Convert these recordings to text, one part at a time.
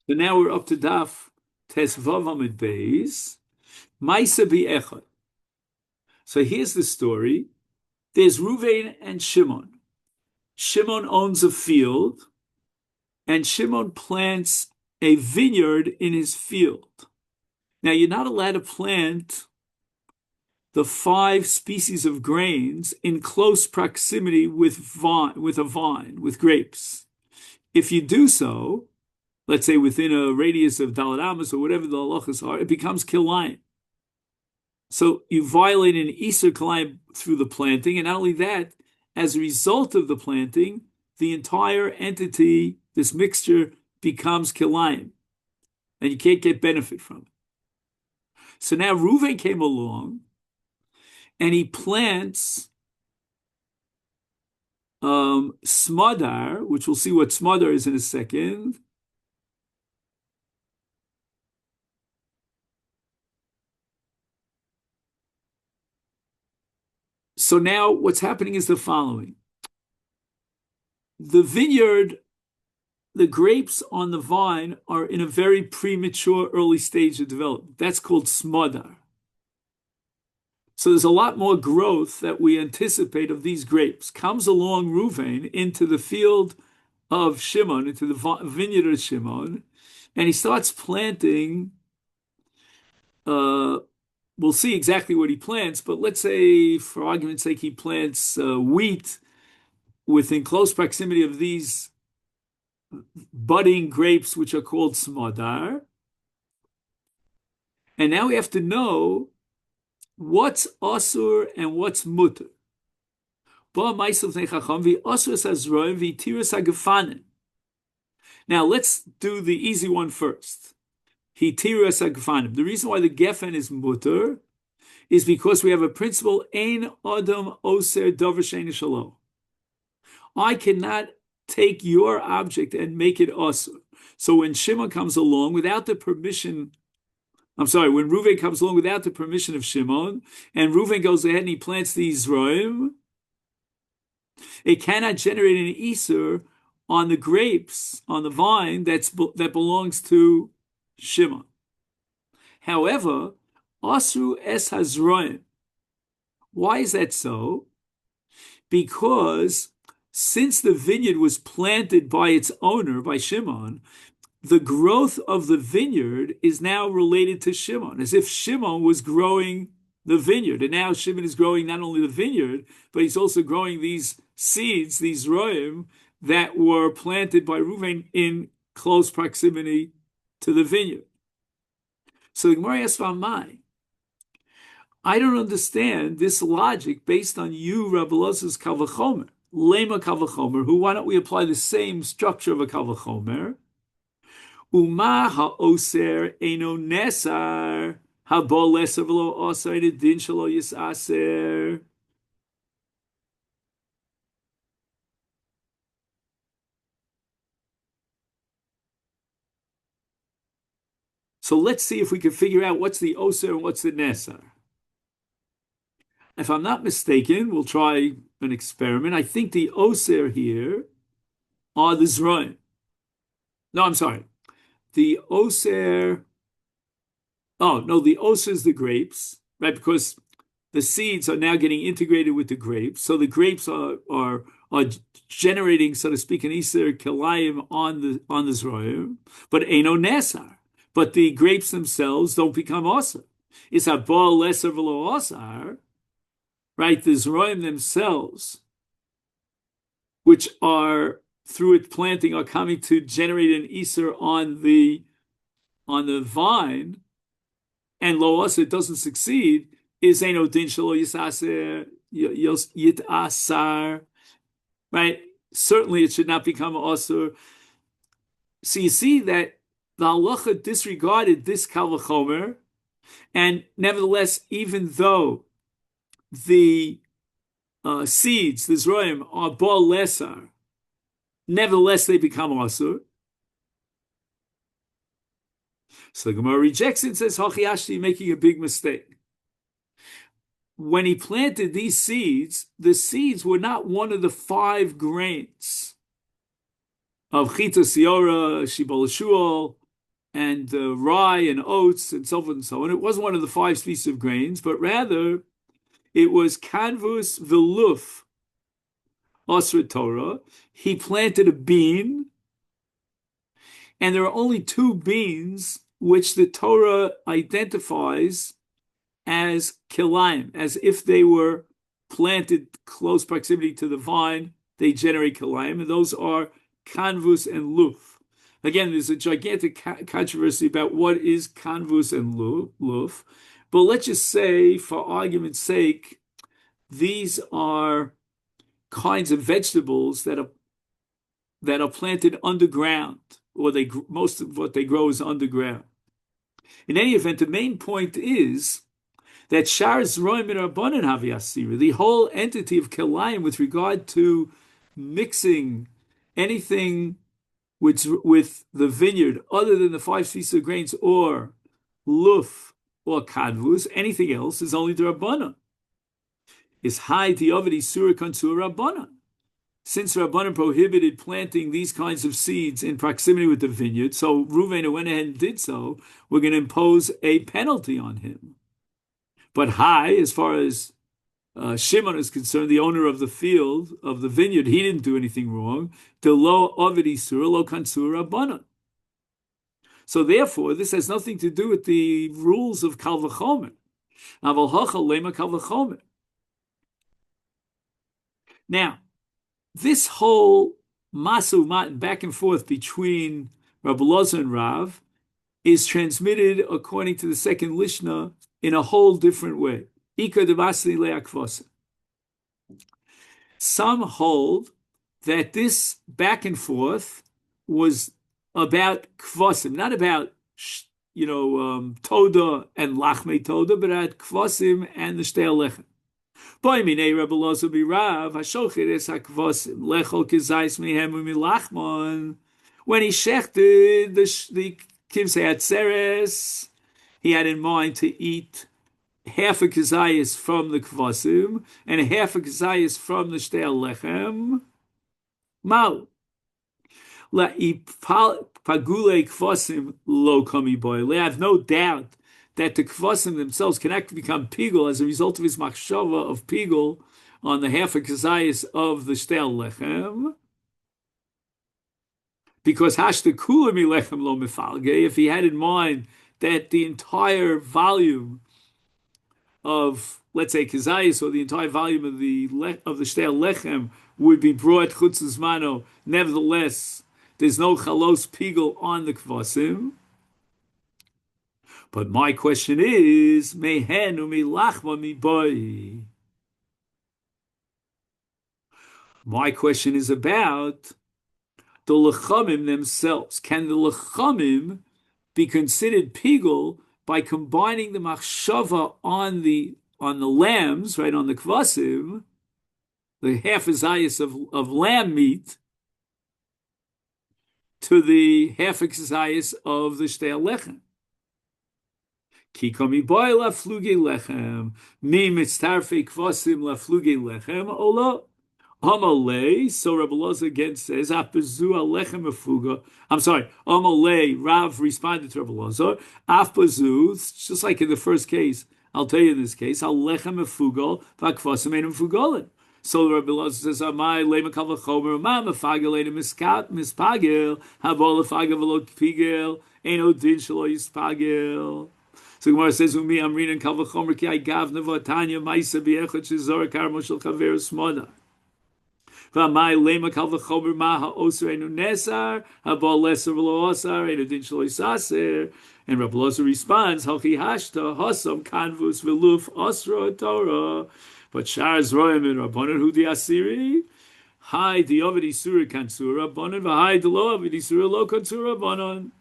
So now we're up to Daf Tes Vav Amid Beis. Maisa Echad. So here's the story. There's Ruvain and Shimon. Shimon owns a field, and Shimon plants a vineyard in his field. Now, you're not allowed to plant the 5 species of grains in close proximity with a vine, with grapes. If you do so, let's say within a radius of Dalet Amos or whatever the halachas are, it becomes kilayim. So you violate an Isur kilayim through the planting, and not only that, as a result of the planting, the entire entity, this mixture, becomes kilayim, and you can't get benefit from it. So now Reuven came along, and he plants smadar, which we'll see what smadar is in a second. So now what's happening is the following. The vineyard, the grapes on the vine are in a very premature early stage of development. That's called smadar. So there's a lot more growth that we anticipate of these grapes. Comes along Reuven into the field of Shimon, into the vineyard of Shimon, and he starts planting. We'll see exactly what he plants, but let's say, for argument's sake, he plants wheat within close proximity of these budding grapes, which are called smadar. And now we have to know what's asur and what's mutter. Now let's do the easy one first. The reason why the gefen is mutter is because we have a principle, ein adam oser davar she'eino shelo. I cannot take your object and make it asur. So when Shimon comes along without the permission, when Reuven comes along without the permission of Shimon, and Reuven goes ahead and he plants these roim, it cannot generate an isur on the grapes, on the vine that belongs to Shimon. However, asru es hazroim. Why is that so? Because since the vineyard was planted by its owner, by Shimon, the growth of the vineyard is now related to Shimon, as if Shimon was growing the vineyard. And now Shimon is growing not only the vineyard, but he's also growing these seeds, these roim, that were planted by Reuven in close proximity to the vineyard. So the Gemara asks, I don't understand this logic based on you, Rabbi Elazar's Kal V'chomer, Lema Kal V'chomer, who, why don't we apply the same structure of a Kal V'chomer? Uma ha'oser eino nesar, ha'bo leser v'lo osar, din shelo yisaser. So let's see if we can figure out what's the oser and what's the nesar. If I'm not mistaken, we'll try an experiment. I think the oser here are the zroim. No, I'm sorry. The oser, oh, no, the oser is the grapes, right? Because the seeds are now getting integrated with the grapes. So the grapes are generating, so to speak, an iser kilayim on the zroim, but eino nesar. But the grapes themselves don't become osar. It's a bal lesser v'lo osar, right? The zroim themselves, which are through its planting, are coming to generate an iser on the vine, and lo osar doesn't succeed, is eino din shelo yisaser yitasar, right? Certainly, it should not become osar. So you see that the halacha disregarded this kal v'chomer, and nevertheless, even though the seeds, the zroim, are bal lesar, nevertheless they become asur. So the Gemara rejects it and says, Hachi Ashti, making a big mistake. When he planted these seeds, the seeds were not one of the 5 grains of Chita Siora, Shibol Shuol, rye and oats and so forth and so on. It wasn't one of the five species of grains, but rather it was canvus veluf osra Torah. He planted a bean, and there are only two beans which the Torah identifies as kilayim, as if they were planted close proximity to the vine, they generate kilayim, and those are canvus and luf. Again, there's a gigantic controversy about what is canvus and luf, but let's just say, for argument's sake, these are kinds of vegetables that are planted underground, or most of what they grow is underground. In any event, the main point is that Shar Zroim and Rabbanan Havi Asira, the whole entity of Kelayim with regard to mixing anything with the vineyard other than the five species of grains or luf or kadvus, anything else is only the Rabbanan. Is high Tiovedi Surah Kansur Rabbanan. Since Rabbanan prohibited planting these kinds of seeds in proximity with the vineyard, so Reuven went ahead and did so, we're going to impose a penalty on him. But high, as far as Shimon is concerned, the owner of the field, of the vineyard, he didn't do anything wrong. De lo ovedi surah, lo kansur rabbanan. So therefore, this has nothing to do with the rules of kal v'chomer. Aval hacha lema kal v'chomer. Now, this whole masu matan back and forth between Rabbi Elazar and Rav is transmitted according to the second Lishnah in a whole different way. Some hold that this back and forth was about kvasim, not about toda and lachme toda, but about kvasim and the shtei lechem. When he shechted the kimsei atzeres, he had in mind to eat half a kazayas from the kvasim and half a kazayas from the shtei lechem. Mal la pagule kvasim lo kami boy. I have no doubt that the kvasim themselves can actually become pigul as a result of his machshava of pigul on the half a kazayas of the shtei lechem. Because hashta kula mi lechem lo mifalge, if he had in mind that the entire volume of, let's say, kazayas, or the entire volume of the shtei lechem would be brought chutz zmano, nevertheless, there's no chalos pigul on the kvasim. But my question is, mehen umi lachma mi boy. My question is about the lechamim themselves. Can the lechamim be considered pigul by combining the machshava on the lambs, right, on the kvasim, the half a zayas of lamb meat, to the half a zayas of the shtei lechem? Ki komi boy la fluge lechem, mi mitztarfei kvasim la fluge lechem, ola. Amalei, so Rabbi Elazar again says, Apazu alechem afuga. I'm sorry, Amalei, Rav responded to Rabbi Elazar, Apazu, just like in the first case, I'll tell you in this case, alechem afugal, vakvasim einam fugalin. So Rabbi Elazar says, Amai lema kal v'chomer, ma mefagel einam mispagel, havol lefagel v'lo pigel, eino din shelo yispagel. So Gemara says, Umi amrin and kal v'chomer ki I gav nevatanya ma'isa b'echot shezor karmo shel chaver smoda. V'amai lema kal v'chomer ma ha'oser einu nesar, habal leser v'lo osar, einu din shelo yisaser. And Rabbi Elazar responds, Hachi hashta hasam kanvus v'luf osra Torah. But Shar Zroim and Rabbanan hu di asiri, hi di ovedi surah kansur Rabbanan, v'hai di lo ovedi surah lo kansur Rabbanan.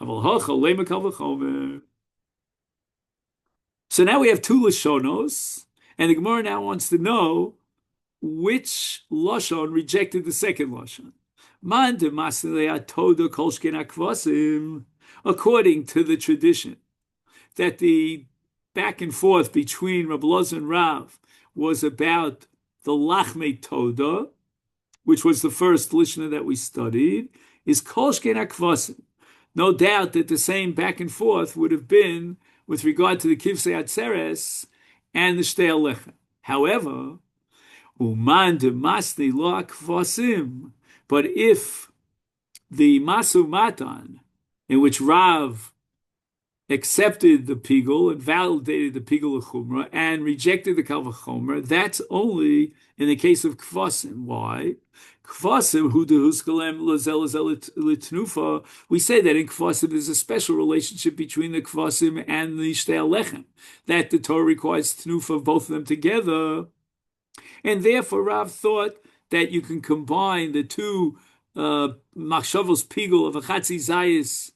Haval hacha lema kal v'chomer. So now we have two Lashonos, and the Gemara now wants to know which Lashon rejected the second Lashon. Man de masilei atoda kol shken akvasim, according to the tradition that the back and forth between Rabbi Elazar and Rav was about the lachme toda, which was the first Lishnah that we studied, is kol shken akvasim. No doubt that the same back and forth would have been with regard to the Kivsei Atzeres and the Shtei Lechem. However, Uman de Masni lo Kvasim, but if the Masu Matan, in which Rav accepted the Pigul and validated the Pigul Chumra and rejected the Kal V'chomer, that's only in the case of Kvasim. Why? Kvasim, hu dehuskalem lazel litnufa. We say that in Kvasim there's a special relationship between the Kvasim and the Shtei Lechem, that the Torah requires Tnufa of both of them together. And therefore Rav thought that you can combine the two Machshavos Pigul of a Chatzi Zayis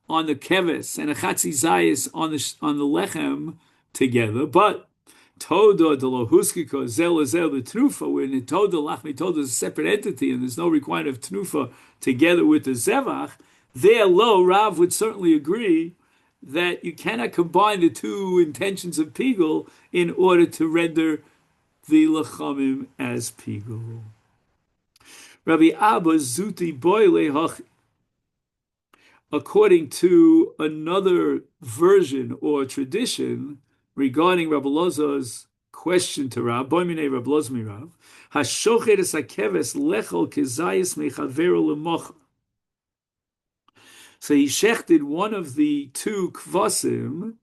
on the keves and a chatzi zayis on the lechem together, but toda de lo huskiko zel zel the tnufa, when toda lachmi toda is a separate entity and there's no requirement of tnufa together with the zevach, there lo Rav would certainly agree that you cannot combine the two intentions of pigul in order to render the lechamim as pigul. Rabbi Abba zuti boile hach. According to another version or tradition regarding Rabbi Lozar's question to Rav, Boimine Rabbi Lozmi Rav, Hashochet es hakeves lechol kezayis mechavero lemocha. So he shechted one of the two kvasim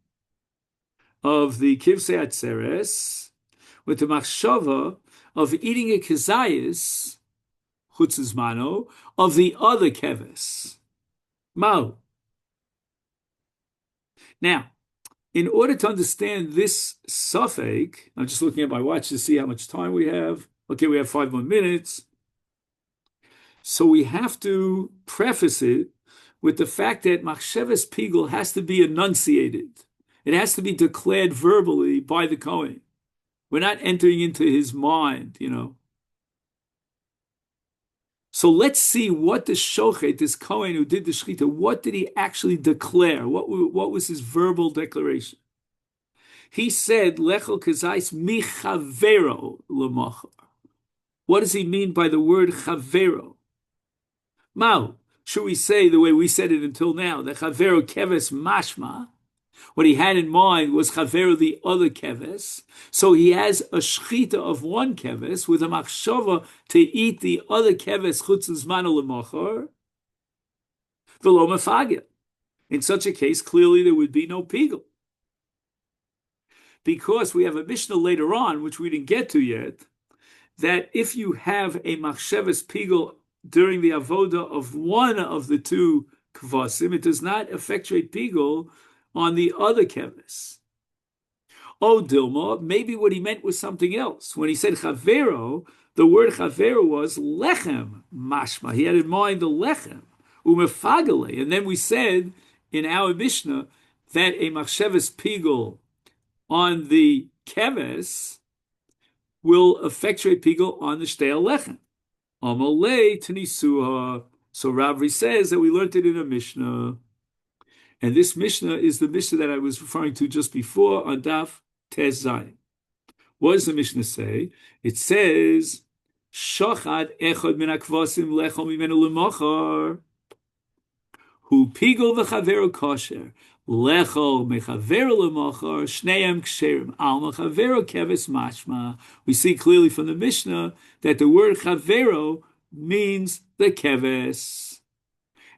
of the kivsei atzeres with the machshava of eating a kezayis chutzizmano of the other keves. Mao. Now, in order to understand this suffix, I'm just looking at my watch to see how much time we have. Okay, we have 5 more minutes. So we have to preface it with the fact that Machsheves Pigul has to be enunciated. It has to be declared verbally by the Kohen. We're not entering into his mind, So let's see what the shochet, this Kohen who did the shechita, what did he actually declare? What was his verbal declaration? He said, Lechel kezais mi chavero l'machar. What does he mean by the word chavero? Mao, should we say the way we said it until now, that chavero keves mashma? What he had in mind was chavero the other keves. So he has a shechita of one keves with a machshava to eat the other keves chutz zmano lemachar v'lo mefagel. In such a case, clearly there would be no pigul, because we have a Mishnah later on, which we didn't get to yet, that if you have a machsheves pigul during the avoda of one of the two kvasim, it does not effectuate pigul on the other keves. Oh, Dilma, maybe what he meant was something else. When he said chavero, the word chavero was lechem mashma. He had in mind the lechem, umefagale. And then we said in our Mishnah that a machsheves pigul on the keves will effectuate pigul on the shtei lechem. Amalei tenisuha. So Ravri says that we learned it in a Mishnah. And this Mishnah is the Mishnah that I was referring to just before on Daf Tez Zayin. What does the Mishnah say? It says, Shochad echad min hakvasim lechol mimenu lemachar, hu pigul v'chavero kosher, lechol mechavero lemachar, shneim ksherim, al mechavero keves mashma. We see clearly from the Mishnah that the word chavero means the keves.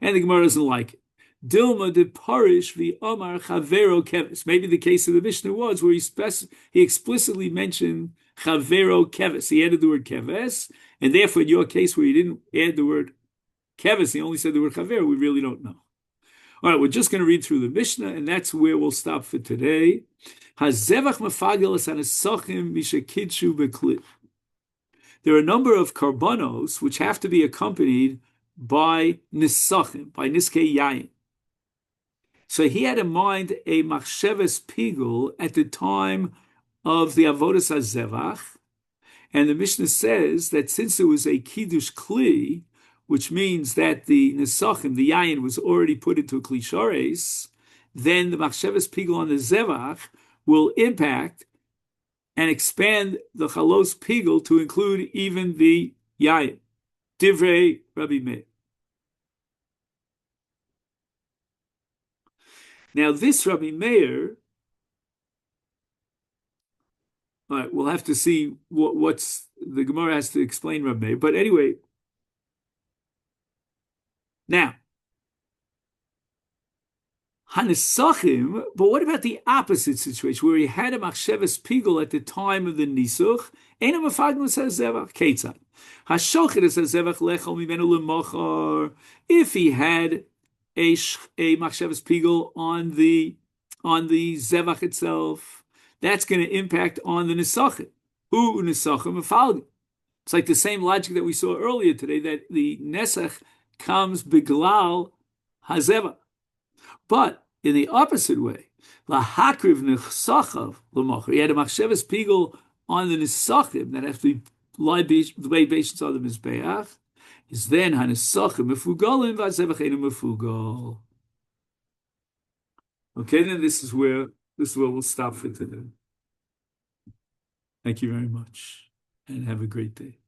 And the Gemara doesn't like it. Dilma de Parish vi Omar Chavero Keves. Maybe the case of the Mishnah was where he explicitly mentioned Chavero Keves. He added the word Keves, and therefore in your case where he didn't add the word Keves, he only said the word Chavero, we really don't know. All right, we're just going to read through the Mishnah, and that's where we'll stop for today. Hazevach mafagelas anesochim mishakidshu bekli. There are a number of karbanos which have to be accompanied by nisachim, by niskei yayin. So he had in mind a machsheves pigul at the time of the avodas hazevach, and the Mishnah says that since it was a kiddush kli, which means that the nesachim, the yayin, was already put into a kli shares, then the machsheves pigul on the zevach will impact and expand the chalos pigul to include even the yayin. Divrei Rabbi Meir. Now, this Rabbi Meir, all right, we'll have to see what's the Gemara has to explain Rabbi Meir. But anyway, now, Hanesachim, but what about the opposite situation where he had a machshavas pigul at the time of the nisuch? Ein mafagnu says zevach ketzad. Hashochet says zevach lechol mimenu lemachar. If he had a machshavas pigul on the zevach itself, that's going to impact on the nisachim. Who nisachim mafagnu? It's like the same logic that we saw earlier today that the nesach comes biglal hazevach. But in the opposite way, lahakriv nechsachav l'mocher. He had a machshavas pigul on the nisachim that have to be libations on the mizbeach. Is then hanisachim mefugalim v'azevach enu mefugal. Okay, then this is where we'll stop for today. Thank you very much, and have a great day.